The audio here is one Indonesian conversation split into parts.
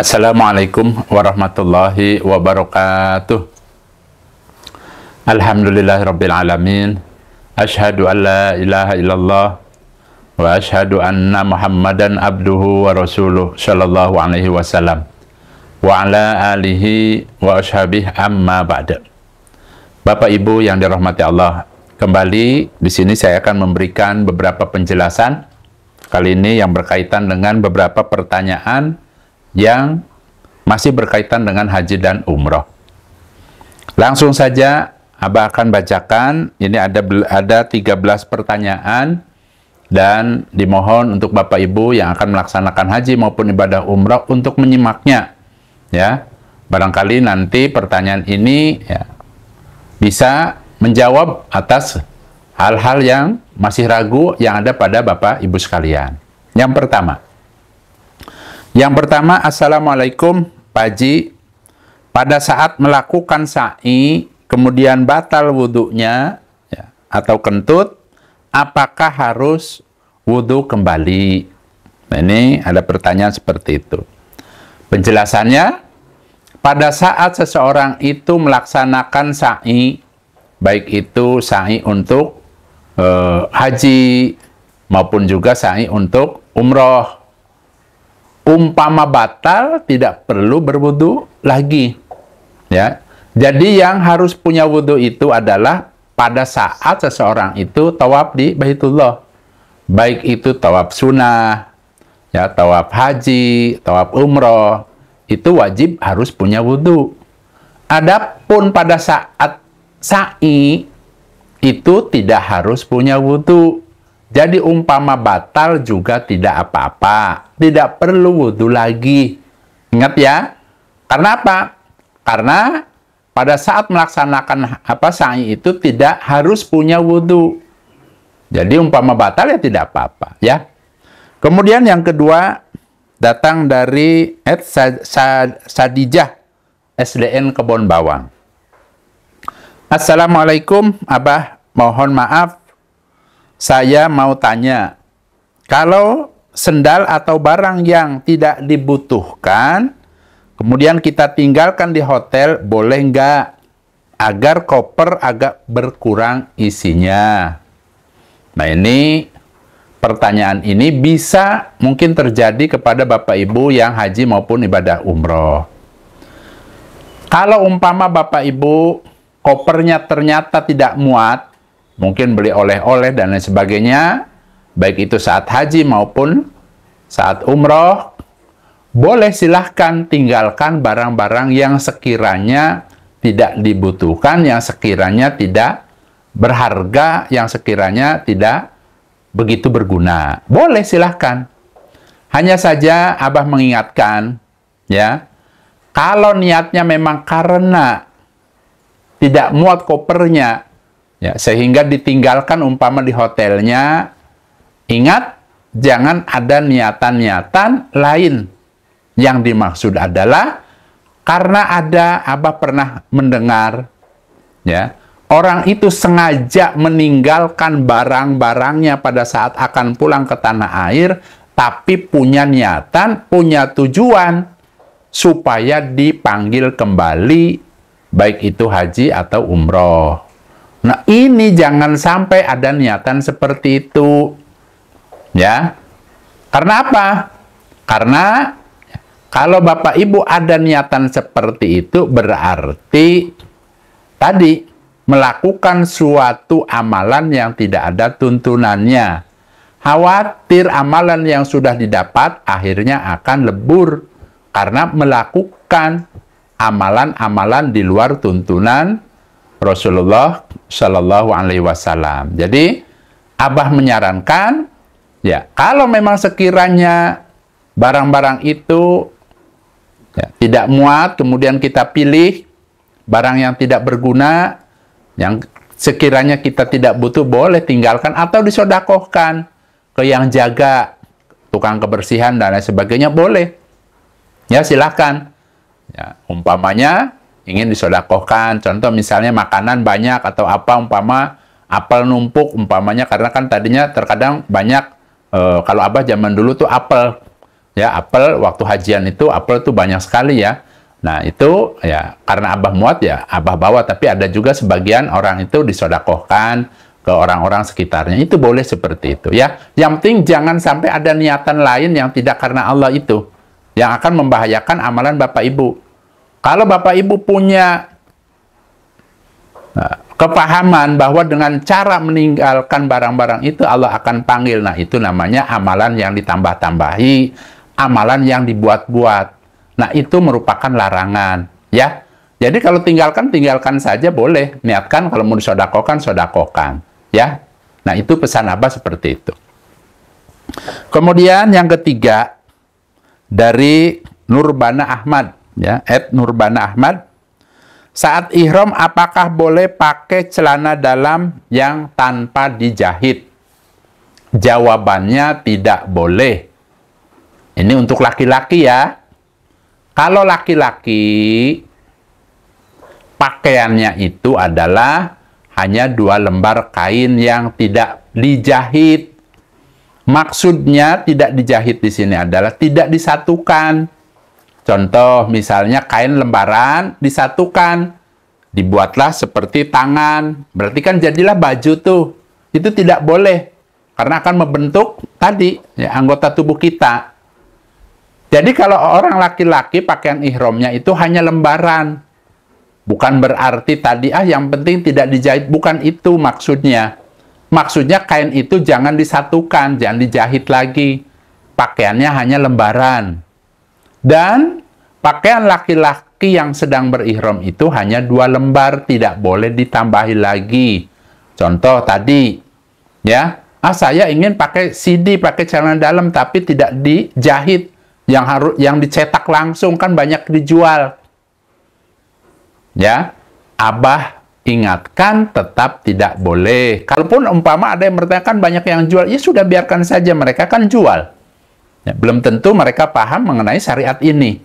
Assalamualaikum warahmatullahi wabarakatuh. Alhamdulillahirabbil alamin. Asyhadu an la ilaha illallah wa asyhadu anna Muhammadan abduhu wa rasuluh sallallahu alaihi wasallam wa ala alihi wa ashabihi amma ba'da. Bapak Ibu yang dirahmati Allah, kembali di sini saya akan memberikan beberapa penjelasan kali ini yang berkaitan dengan beberapa pertanyaan yang masih berkaitan dengan haji dan umroh. Langsung saja Abah akan bacakan. Ini ada 13 pertanyaan dan dimohon untuk Bapak Ibu yang akan melaksanakan haji maupun ibadah umroh untuk menyimaknya. Ya, barangkali nanti pertanyaan ini bisa menjawab atas hal-hal yang masih ragu yang ada pada Bapak Ibu sekalian. Yang pertama, Assalamualaikum Pak Haji. Pada saat melakukan sa'i, kemudian batal wudhunya atau kentut, apakah harus wudhu kembali? Nah, ini ada pertanyaan seperti itu. Penjelasannya, pada saat seseorang itu melaksanakan sa'i, baik itu sa'i untuk haji maupun juga sa'i untuk umroh, umpama batal tidak perlu berwudu lagi, ya. Jadi yang harus punya wudu itu adalah pada saat seseorang itu tawaf di Baitullah, baik itu tawaf sunnah, ya, tawaf haji, tawaf umroh, itu wajib harus punya wudu. Adapun pada saat sa'i itu tidak harus punya wudu. Jadi umpama batal juga tidak apa-apa, tidak perlu wudhu lagi. Ingat ya, karena apa? Karena pada saat melaksanakan sa'i itu tidak harus punya wudhu. Jadi umpama batal ya tidak apa-apa ya. Kemudian yang kedua datang dari Sadijah SDN Kebon Bawang. Assalamualaikum Abah, mohon maaf. Saya mau tanya, kalau sendal atau barang yang tidak dibutuhkan, kemudian kita tinggalkan di hotel, boleh nggak? Agar koper agak berkurang isinya. Nah, ini pertanyaan ini bisa mungkin terjadi kepada Bapak Ibu yang haji maupun ibadah umroh. Kalau umpama Bapak Ibu kopernya ternyata tidak muat, mungkin beli oleh-oleh dan lain sebagainya, baik itu saat haji maupun saat umroh, boleh silahkan tinggalkan barang-barang yang sekiranya tidak dibutuhkan, yang sekiranya tidak berharga, yang sekiranya tidak begitu berguna. Boleh silahkan. Hanya saja Abah mengingatkan, ya, kalau niatnya memang karena tidak muat kopernya, ya, sehingga ditinggalkan umpama di hotelnya, ingat, jangan ada niatan-niatan lain. Yang dimaksud adalah, karena Abah pernah mendengar, ya, orang itu sengaja meninggalkan barang-barangnya pada saat akan pulang ke tanah air, tapi punya niatan, punya tujuan, supaya dipanggil kembali, baik itu haji atau umroh. Nah, ini jangan sampai ada niatan seperti itu. Ya. Karena apa? Karena kalau Bapak Ibu ada niatan seperti itu, berarti tadi melakukan suatu amalan yang tidak ada tuntunannya. Khawatir amalan yang sudah didapat akhirnya akan lebur karena melakukan amalan-amalan di luar tuntunan Rasulullah Shallallahu Alaihi Wasallam. Jadi Abah menyarankan, ya, kalau memang sekiranya barang-barang itu ya, tidak muat, kemudian kita pilih barang yang tidak berguna, yang sekiranya kita tidak butuh, boleh tinggalkan atau disodakohkan ke yang jaga, tukang kebersihan dan lain sebagainya, boleh. Ya, silahkan. Ya, umpamanya ingin disodakohkan, contoh misalnya makanan banyak atau apa, umpama apel numpuk umpamanya, karena kan tadinya terkadang banyak, kalau Abah zaman dulu tuh apel Ya, apel waktu hajian itu apel tuh banyak sekali ya. Nah, itu ya karena Abah muat ya Abah bawa, tapi ada juga sebagian orang itu disodakohkan ke orang-orang sekitarnya. Itu boleh seperti itu ya. Yang penting jangan sampai ada niatan lain yang tidak karena Allah itu, yang akan membahayakan amalan Bapak Ibu. Kalau Bapak Ibu punya kepahaman bahwa dengan cara meninggalkan barang-barang itu Allah akan panggil, nah itu namanya amalan yang ditambah-tambahi, amalan yang dibuat-buat. Nah itu merupakan larangan ya. Jadi kalau tinggalkan saja boleh, niatkan kalau mau disodakokan, sodakokan ya. Nah itu pesan Abah seperti itu. Kemudian yang ketiga dari Nurbana Ahmad ya, @Nurbana Ahmad. Saat ihram apakah boleh pakai celana dalam yang tanpa dijahit? Jawabannya tidak boleh. Ini untuk laki-laki ya. Kalau laki-laki, pakaiannya itu adalah hanya 2 lembar kain yang tidak dijahit. Maksudnya tidak dijahit di sini adalah tidak disatukan. Contoh, misalnya kain lembaran disatukan, dibuatlah seperti tangan, berarti kan jadilah baju tuh. Itu tidak boleh, karena akan membentuk tadi ya, anggota tubuh kita. Jadi kalau orang laki-laki pakaian ihramnya itu hanya lembaran, bukan berarti tadi yang penting tidak dijahit, bukan itu maksudnya. Maksudnya kain itu jangan disatukan, jangan dijahit lagi. Pakaiannya hanya lembaran. Dan pakaian laki-laki yang sedang berihram itu hanya 2 lembar, tidak boleh ditambahi lagi. Contoh tadi, ya, saya ingin pakai CD, pakai celana dalam, tapi tidak dijahit, yang dicetak langsung, kan banyak dijual. Ya, Abah ingatkan tetap tidak boleh. Kalaupun umpama ada yang bertanyakan banyak yang jual, ya sudah biarkan saja, mereka kan jual. Ya, belum tentu mereka paham mengenai syariat ini.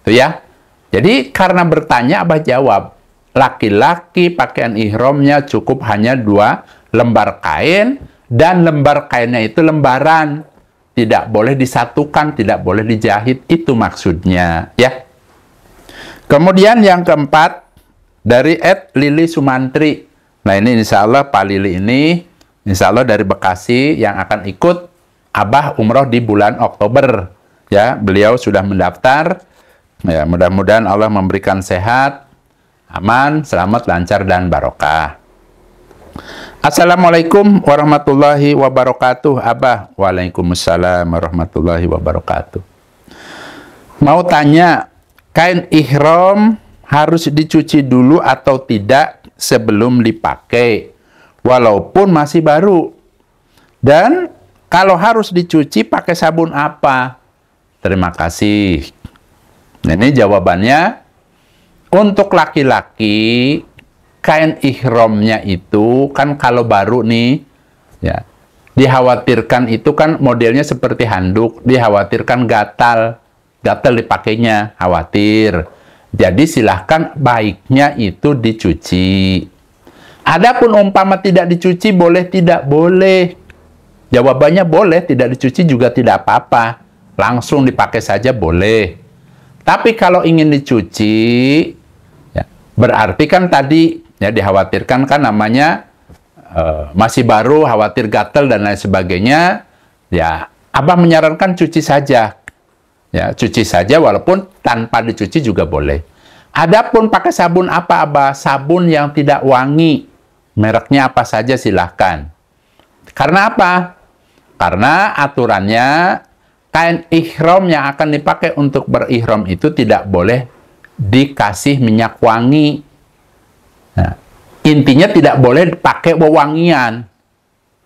Tuh ya. Jadi karena bertanya Abah jawab, laki-laki pakaian ihramnya cukup hanya 2 lembar kain, dan lembar kainnya itu lembaran. Tidak boleh disatukan, tidak boleh dijahit, itu maksudnya ya. Kemudian yang keempat dari @Lili Sumantri. Nah ini insya Allah Pak Lili ini insya Allah dari Bekasi yang akan ikut Abah umroh di bulan Oktober ya. Beliau sudah mendaftar ya, mudah-mudahan Allah memberikan sehat, aman, selamat, lancar, dan barokah. Assalamualaikum warahmatullahi wabarakatuh. Abah. Waalaikumsalam warahmatullahi wabarakatuh. Mau tanya, kain ihram harus dicuci dulu atau tidak sebelum dipakai walaupun masih baru? Dan kalau harus dicuci, pakai sabun apa? Terima kasih. Nah, ini jawabannya. Untuk laki-laki, kain ihramnya itu kan kalau baru nih, ya, dikhawatirkan itu kan modelnya seperti handuk, dikhawatirkan gatal dipakainya, khawatir. Jadi silahkan baiknya itu dicuci. Adapun umpama tidak dicuci, boleh tidak? Boleh. Jawabannya boleh, tidak dicuci juga tidak apa-apa. Langsung dipakai saja boleh. Tapi kalau ingin dicuci, ya, berarti kan tadi ya dikhawatirkan kan namanya masih baru, khawatir gatal dan lain sebagainya. Ya, Abah menyarankan cuci saja. Ya, cuci saja walaupun tanpa dicuci juga boleh. Adapun pakai sabun apa Abah? Sabun yang tidak wangi. Mereknya apa saja silahkan. Karena apa? Karena aturannya kain ihram yang akan dipakai untuk berihram itu tidak boleh dikasih minyak wangi. Nah, intinya tidak boleh pakai wewangian.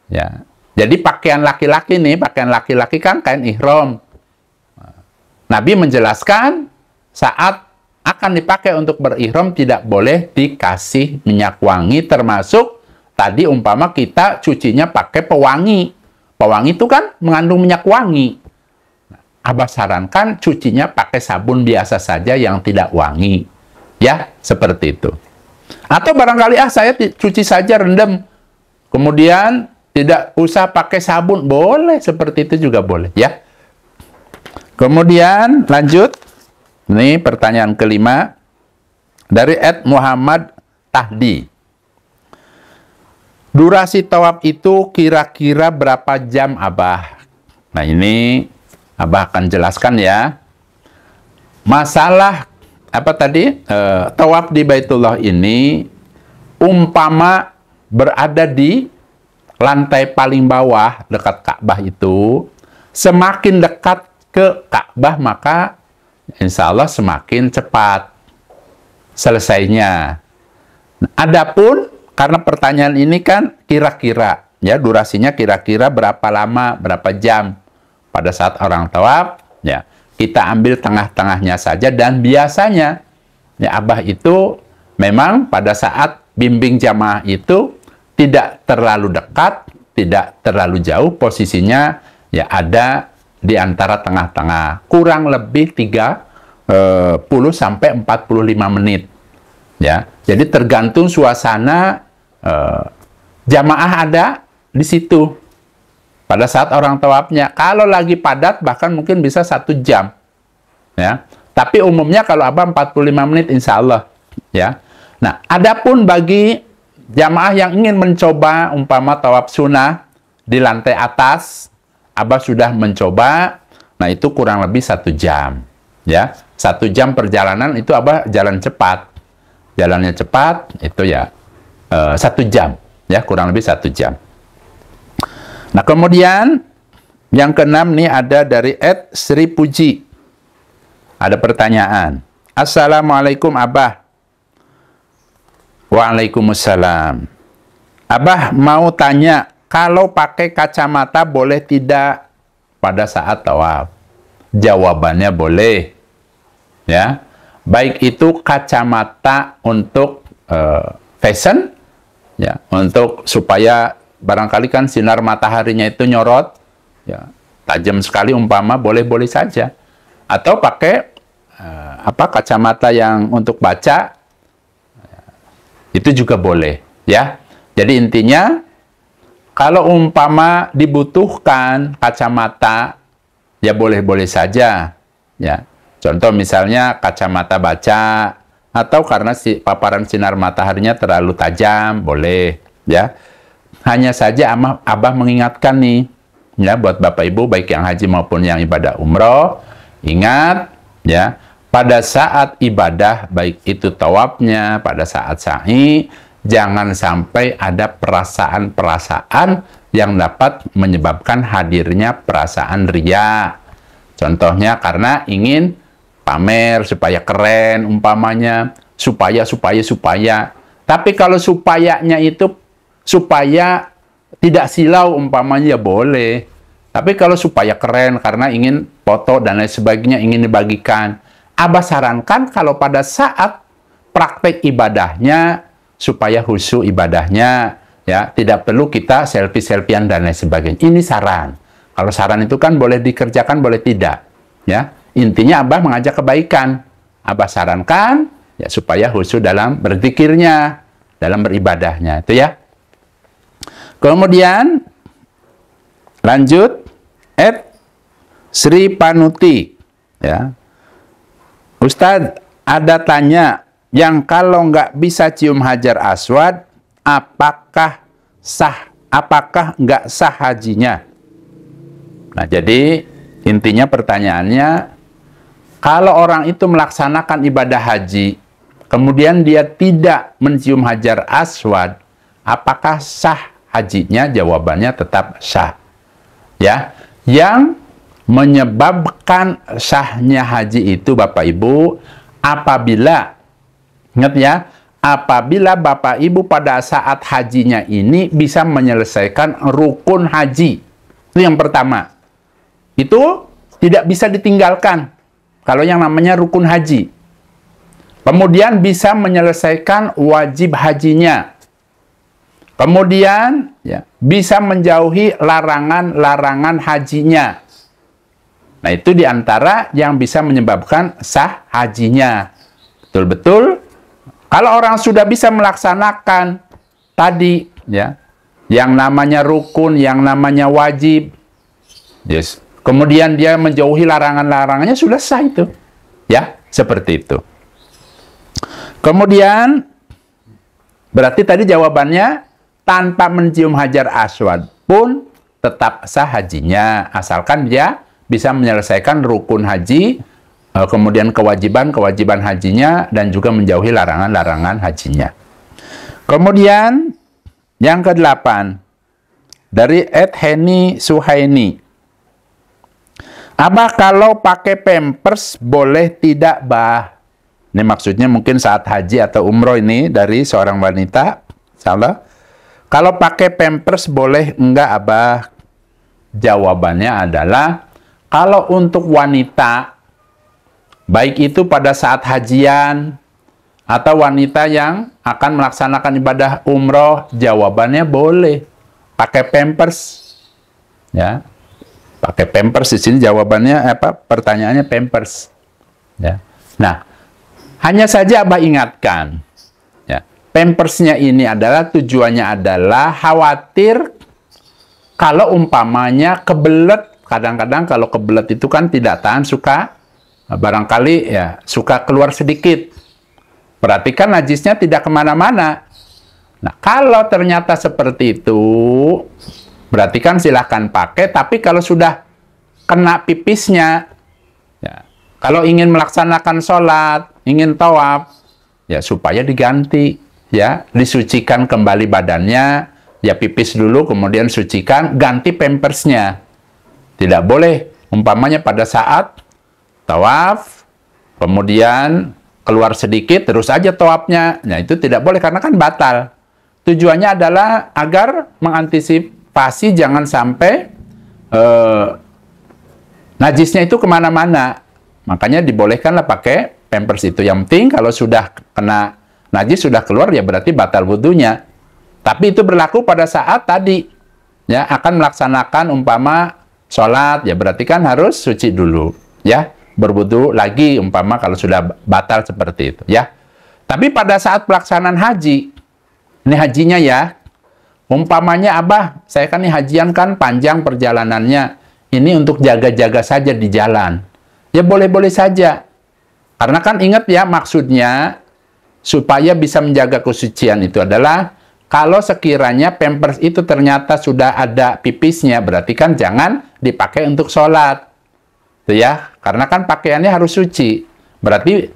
Ya. Jadi pakaian laki-laki nih, pakaian laki-laki kan kain ihram. Nabi menjelaskan saat akan dipakai untuk berihram tidak boleh dikasih minyak wangi, termasuk tadi umpama kita cucinya pakai pewangi. Pewangi itu kan mengandung minyak wangi. Abah sarankan cucinya pakai sabun biasa saja yang tidak wangi. Ya, seperti itu. Atau barangkali saya cuci saja rendam. Kemudian tidak usah pakai sabun. Boleh, seperti itu juga boleh. Ya. Kemudian lanjut. Ini pertanyaan kelima dari Muhammad Tahdi. Durasi tawaf itu kira-kira berapa jam, Abah? Nah, ini Abah akan jelaskan ya. Masalah apa tadi? Tawaf di Baitullah ini umpama berada di lantai paling bawah dekat Ka'bah itu, semakin dekat ke Ka'bah maka insya Allah semakin cepat selesainya. Adapun karena pertanyaan ini kan kira-kira ya, durasinya kira-kira berapa lama, berapa jam pada saat orang tawaf ya, kita ambil tengah-tengahnya saja. Dan biasanya ya Abah itu memang pada saat bimbing jamaah itu tidak terlalu dekat, tidak terlalu jauh, posisinya ya ada di antara tengah-tengah, kurang lebih 30 sampai 45 menit. Ya, jadi tergantung suasana jamaah ada di situ pada saat orang tawafnya. Kalau lagi padat bahkan mungkin bisa 1 jam. Ya, tapi umumnya kalau Abah 45 menit insya Allah. Ya, nah adapun bagi jamaah yang ingin mencoba umpama tawaf sunnah di lantai atas, Abah sudah mencoba, nah itu kurang lebih 1 jam. Ya, 1 jam perjalanan itu Abah jalan cepat. Jalannya cepat, itu ya 1 jam. Ya, kurang lebih 1 jam. Nah, kemudian yang keenam nih ada dari Sri Puji. Ada pertanyaan. Assalamualaikum Abah. Waalaikumsalam. Abah mau tanya, kalau pakai kacamata boleh tidak pada saat tawaf? Jawabannya boleh. Ya, baik itu kacamata untuk fashion, ya, untuk supaya barangkali kan sinar mataharinya itu nyorot, ya, tajam sekali umpama, boleh-boleh saja. Atau pakai kacamata yang untuk baca, itu juga boleh. Ya, jadi intinya kalau umpama dibutuhkan kacamata, ya boleh-boleh saja. Ya, contoh misalnya kacamata baca, atau karena paparan sinar mataharinya terlalu tajam, boleh. Ya, hanya saja Abah mengingatkan nih, ya, buat Bapak Ibu baik yang haji maupun yang ibadah umroh, ingat, ya, pada saat ibadah baik itu tawafnya, pada saat sa'i, jangan sampai ada perasaan-perasaan yang dapat menyebabkan hadirnya perasaan riya. Contohnya karena ingin pamer supaya keren umpamanya, supaya. Tapi kalau supayanya itu supaya tidak silau umpamanya, ya boleh. Tapi kalau supaya keren karena ingin foto dan lain sebagainya, ingin dibagikan, Abah sarankan kalau pada saat praktek ibadahnya supaya khusyuk ibadahnya, ya, tidak perlu kita selfie-selfian dan lain sebagainya. Ini saran. Kalau saran itu kan boleh dikerjakan, boleh tidak. Ya, intinya Abah mengajak kebaikan. Abah sarankan ya supaya khusyuk dalam berzikirnya, dalam beribadahnya, itu ya. Kemudian lanjut Sri Panuti, ya. Ustadz, ada tanya, yang kalau nggak bisa cium Hajar Aswad, apakah nggak sah hajinya? Nah, jadi intinya pertanyaannya, kalau orang itu melaksanakan ibadah haji, kemudian dia tidak mencium Hajar Aswad, apakah sah hajinya? Jawabannya tetap sah. Ya, yang menyebabkan sahnya haji itu Bapak Ibu, apabila, ingat ya, apabila Bapak Ibu pada saat hajinya ini bisa menyelesaikan rukun haji. Itu yang pertama. Itu tidak bisa ditinggalkan kalau yang namanya rukun haji. Kemudian bisa menyelesaikan wajib hajinya. Kemudian ya, bisa menjauhi larangan-larangan hajinya. Nah, itu diantara yang bisa menyebabkan sah hajinya. Betul-betul, kalau orang sudah bisa melaksanakan tadi, ya, yang namanya rukun, yang namanya wajib, yes, kemudian dia menjauhi larangan-larangannya, sudah sah itu. Ya, seperti itu. Kemudian, berarti tadi jawabannya, tanpa mencium Hajar Aswad pun tetap sah hajinya, asalkan dia bisa menyelesaikan rukun haji, kemudian kewajiban hajinya, dan juga menjauhi larangan-larangan hajinya. Kemudian, yang ke-8, dari Ed Heni Suhaini. Abah, kalau pakai pampers boleh tidak, bah? Ini maksudnya mungkin saat haji atau umroh ini dari seorang wanita. Salah. Kalau pakai pampers boleh enggak, Abah? Jawabannya adalah, kalau untuk wanita, baik itu pada saat hajian, atau wanita yang akan melaksanakan ibadah umroh, jawabannya boleh. Pakai pampers. Ya. Pakai pampers di sini jawabannya apa? Pertanyaannya pampers. Ya. Nah, hanya saja Abah ingatkan, ya, pampersnya ini adalah tujuannya adalah khawatir kalau umpamanya kebelet. Kadang-kadang kalau kebelet itu kan tidak tahan, suka barangkali ya suka keluar sedikit. Berarti kan najisnya tidak kemana-mana. Nah, kalau ternyata seperti itu, berarti kan silahkan pakai, tapi kalau sudah kena pipisnya, ya, kalau ingin melaksanakan sholat, ingin tawaf, ya supaya diganti, ya, disucikan kembali badannya, ya pipis dulu, kemudian sucikan, ganti pampersnya. Tidak boleh, umpamanya pada saat tawaf, kemudian keluar sedikit, terus aja tawafnya. Nah, itu tidak boleh, karena kan batal. Tujuannya adalah agar mengantisipasi jangan sampai najisnya itu kemana-mana. Makanya dibolehkanlah pakai pampers itu. Yang penting kalau sudah kena najis, sudah keluar, ya berarti batal wudunya. Tapi itu berlaku pada saat tadi, ya, akan melaksanakan umpama sholat, ya berarti kan harus suci dulu, ya, berwudu lagi umpama kalau sudah batal seperti itu, ya. Tapi pada saat pelaksanaan haji, ini hajinya ya, umpamanya Abah, saya kan ini hajian kan panjang perjalanannya, ini untuk jaga-jaga saja di jalan, ya boleh-boleh saja. Karena kan ingat ya, maksudnya supaya bisa menjaga kesucian itu adalah kalau sekiranya pampers itu ternyata sudah ada pipisnya, berarti kan jangan dipakai untuk sholat. Ya, karena kan pakaiannya harus suci. Berarti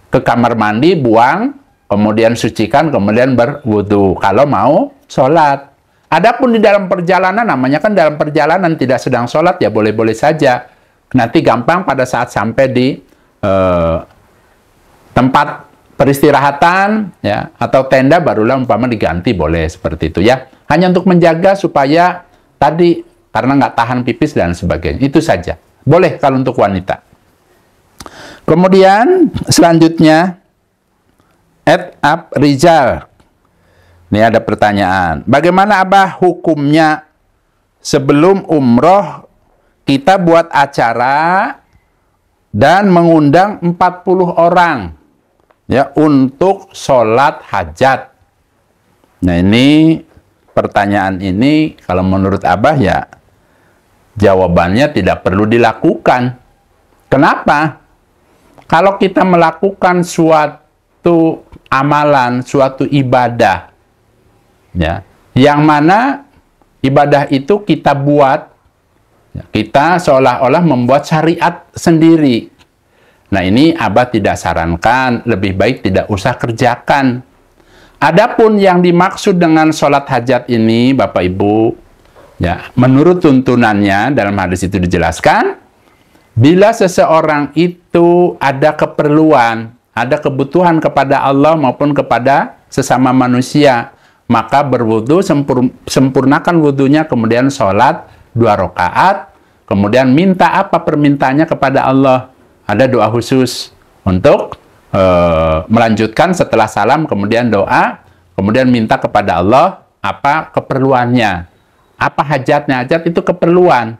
ke kamar mandi, buang, kemudian sucikan, kemudian berwudu kalau mau sholat. Adapun di dalam perjalanan, namanya kan dalam perjalanan tidak sedang sholat, ya boleh-boleh saja. Nanti gampang pada saat sampai di tempat peristirahatan, ya, atau tenda, barulah umpama diganti, boleh seperti itu, ya. Hanya untuk menjaga supaya tadi, karena nggak tahan pipis dan sebagainya. Itu saja. Boleh kalau untuk wanita. Kemudian selanjutnya, Rizal. Ini ada pertanyaan. Bagaimana Abah hukumnya sebelum umroh kita buat acara dan mengundang 40 orang, ya, untuk sholat hajat? Nah, ini pertanyaan ini kalau menurut Abah ya jawabannya tidak perlu dilakukan. Kenapa? Kalau kita melakukan suatu amalan, suatu ibadah, ya, yang mana ibadah itu kita buat, ya, kita seolah-olah membuat syariat sendiri. Nah, ini Abah tidak sarankan, lebih baik tidak usah kerjakan. Adapun yang dimaksud dengan sholat hajat ini, Bapak Ibu, ya, menurut tuntunannya dalam hadis itu dijelaskan, bila seseorang itu ada keperluan, ada kebutuhan kepada Allah maupun kepada sesama manusia, maka berwudu, sempurnakan wudunya, kemudian sholat 2 rakaat, kemudian minta apa permintaannya kepada Allah. Ada doa khusus untuk melanjutkan setelah salam, kemudian doa, kemudian minta kepada Allah apa keperluannya. Apa hajatnya? Hajat itu keperluan.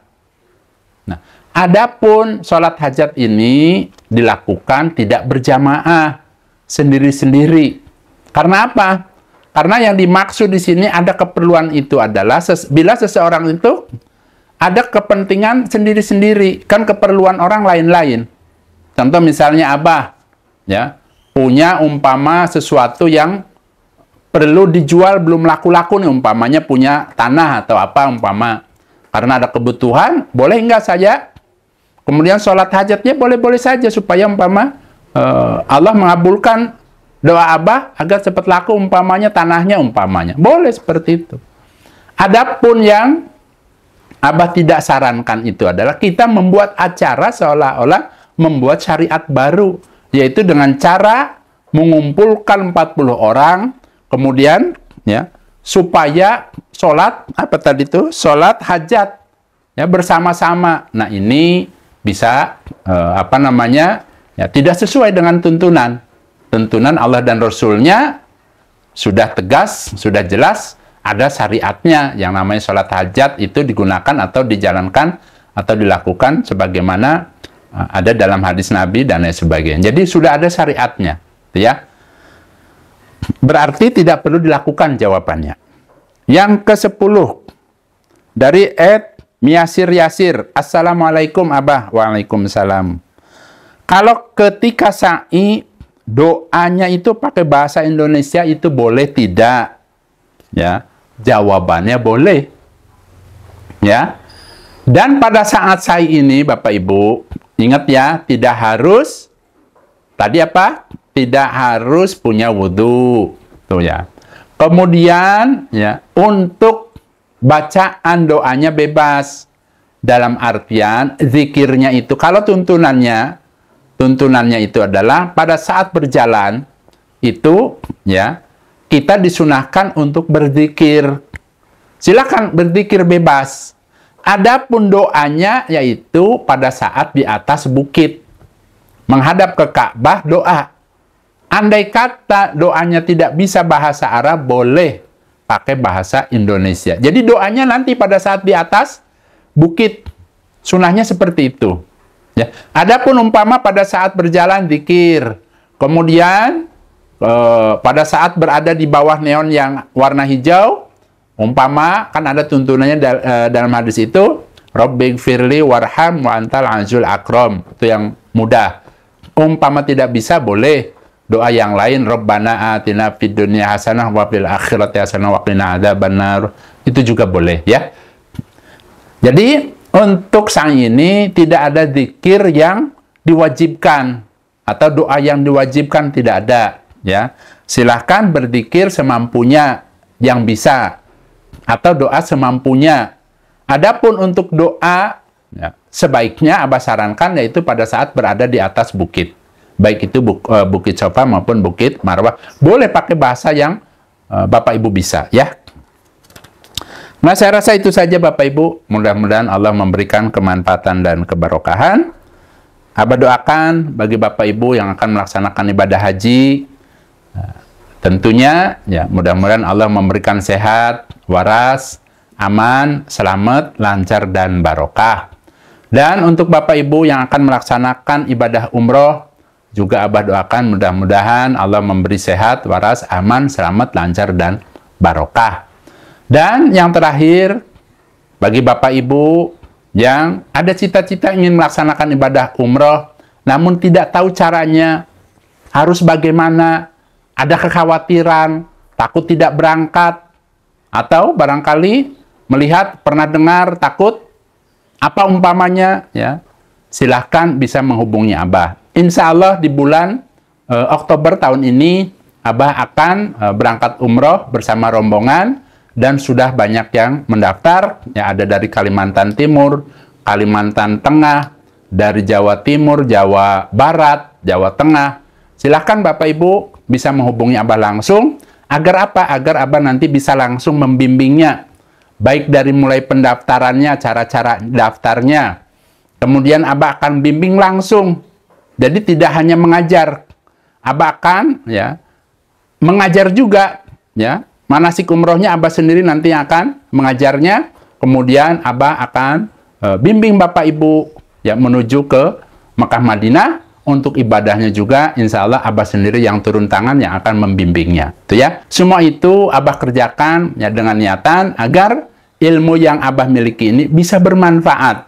Nah, adapun sholat hajat ini dilakukan tidak berjamaah, sendiri-sendiri. Karena apa? Karena yang dimaksud di sini ada keperluan itu adalah bila seseorang itu ada kepentingan sendiri-sendiri, kan keperluan orang lain-lain. Contoh misalnya Abah, ya, punya umpama sesuatu yang perlu dijual belum laku-laku nih, umpamanya punya tanah atau apa umpama. Karena ada kebutuhan, boleh nggak saya? Kemudian sholat hajatnya boleh-boleh saja supaya umpama Allah mengabulkan doa Abah agar cepat laku umpamanya tanahnya umpamanya. Boleh seperti itu. Adapun yang Abah tidak sarankan itu adalah kita membuat acara seolah-olah membuat syariat baru, yaitu dengan cara mengumpulkan 40 orang, kemudian ya supaya sholat apa tadi itu, sholat hajat ya bersama-sama. Nah ini bisa apa namanya ya tidak sesuai dengan tuntunan Allah dan Rasulnya. Sudah tegas, sudah jelas, ada syariatnya yang namanya sholat hajat itu digunakan atau dijalankan atau dilakukan sebagaimana ada dalam hadis Nabi dan lain sebagainya. Jadi sudah ada syariatnya, ya. Berarti tidak perlu dilakukan jawabannya. Yang ke-10 dari Ed Miasir Yasir, Assalamualaikum Abah. Waalaikumsalam. Kalau ketika sa'i doanya itu pakai bahasa Indonesia itu boleh tidak? Ya, jawabannya boleh. Ya. Dan pada saat sa'i ini Bapak Ibu, ingat ya, tidak harus tadi apa? Tidak harus punya wudhu. Tuh ya. Kemudian ya, untuk bacaan doanya bebas. Dalam artian zikirnya itu kalau tuntunannya itu adalah pada saat berjalan itu ya kita disunahkan untuk berzikir. Silakan berzikir bebas. Adapun doanya yaitu pada saat di atas bukit menghadap ke Ka'bah doa. Andai kata doanya tidak bisa bahasa Arab, boleh pakai bahasa Indonesia. Jadi doanya nanti pada saat di atas bukit. Sunahnya seperti itu. Ya. Adapun umpama pada saat berjalan zikir, kemudian pada saat berada di bawah neon yang warna hijau, umpama kan ada tuntunannya dalam hadis itu, Rabbighfirli warham wa antal azizul akram. Itu yang mudah. Umpama tidak bisa, boleh doa yang lain, Rabbana atina fid dunya hasanah wa fil akhirati hasanah wa qina adzabannar. Itu juga boleh ya. Jadi untuk sang ini tidak ada zikir yang diwajibkan atau doa yang diwajibkan, tidak ada ya. Silahkan berzikir semampunya yang bisa atau doa semampunya. Adapun untuk doa ya, sebaiknya Abah sarankan yaitu pada saat berada di atas bukit. Baik itu Bukit Sofa maupun Bukit Marwah. Boleh pakai bahasa yang Bapak Ibu bisa ya. Nah, saya rasa itu saja Bapak Ibu. Mudah-mudahan Allah memberikan kemanfaatan dan keberkahan. Abah doakan bagi Bapak Ibu yang akan melaksanakan ibadah haji. Tentunya ya mudah-mudahan Allah memberikan sehat, waras, aman, selamat, lancar dan barokah. Dan untuk Bapak Ibu yang akan melaksanakan ibadah umroh, juga Abah doakan mudah-mudahan Allah memberi sehat, waras, aman, selamat, lancar dan barokah. Dan yang terakhir, bagi Bapak Ibu yang ada cita-cita ingin melaksanakan ibadah umroh, namun tidak tahu caranya, harus bagaimana, ada kekhawatiran, takut tidak berangkat, atau barangkali melihat, pernah dengar, takut, apa umpamanya, ya, silahkan bisa menghubungi Abah. Insya Allah di bulan Oktober tahun ini, Abah akan berangkat umroh bersama rombongan, dan sudah banyak yang mendaftar, ya ada dari Kalimantan Timur, Kalimantan Tengah, dari Jawa Timur, Jawa Barat, Jawa Tengah. Silahkan Bapak Ibu bisa menghubungi Abah langsung, agar apa? Agar Abah nanti bisa langsung membimbingnya, baik dari mulai pendaftarannya, cara-cara daftarnya, kemudian Abah akan bimbing langsung. Jadi tidak hanya mengajar, Abah akan ya mengajar juga, ya. Manasik umrohnya Abah sendiri nanti akan mengajarnya, kemudian Abah akan bimbing Bapak Ibu ya menuju ke Mekah Madinah. Untuk ibadahnya juga insya Allah Abah sendiri yang turun tangan yang akan membimbingnya. Itu ya. Semua itu Abah kerjakan ya dengan niatan agar ilmu yang Abah miliki ini bisa bermanfaat,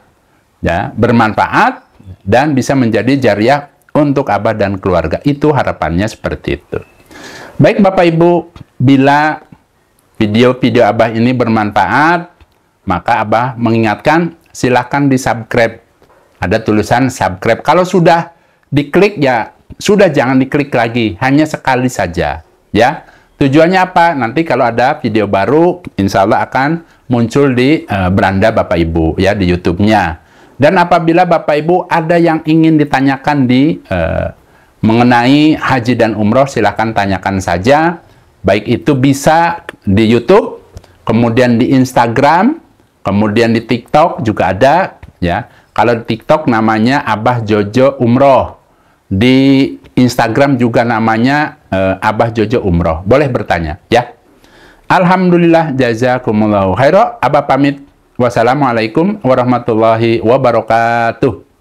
ya, bermanfaat dan bisa menjadi jariah untuk Abah dan keluarga. Itu harapannya seperti itu. Baik Bapak Ibu, bila video-video Abah ini bermanfaat, maka Abah mengingatkan silahkan di-subscribe. Ada tulisan subscribe. Kalau sudah diklik ya sudah, jangan diklik lagi, hanya sekali saja, ya. Tujuannya apa? Nanti kalau ada video baru, insya Allah akan muncul di beranda Bapak Ibu, ya, di YouTube-nya. Dan apabila Bapak Ibu ada yang ingin ditanyakan mengenai haji dan umroh, silahkan tanyakan saja. Baik itu bisa di YouTube, kemudian di Instagram, kemudian di TikTok juga ada, ya. Kalau di TikTok namanya Abah Jojo Umroh. Di Instagram juga namanya Abah Jojo Umroh. Boleh bertanya, ya. Alhamdulillah, jazakumullahu khairan. Abah pamit. Wassalamualaikum warahmatullahi wabarakatuh.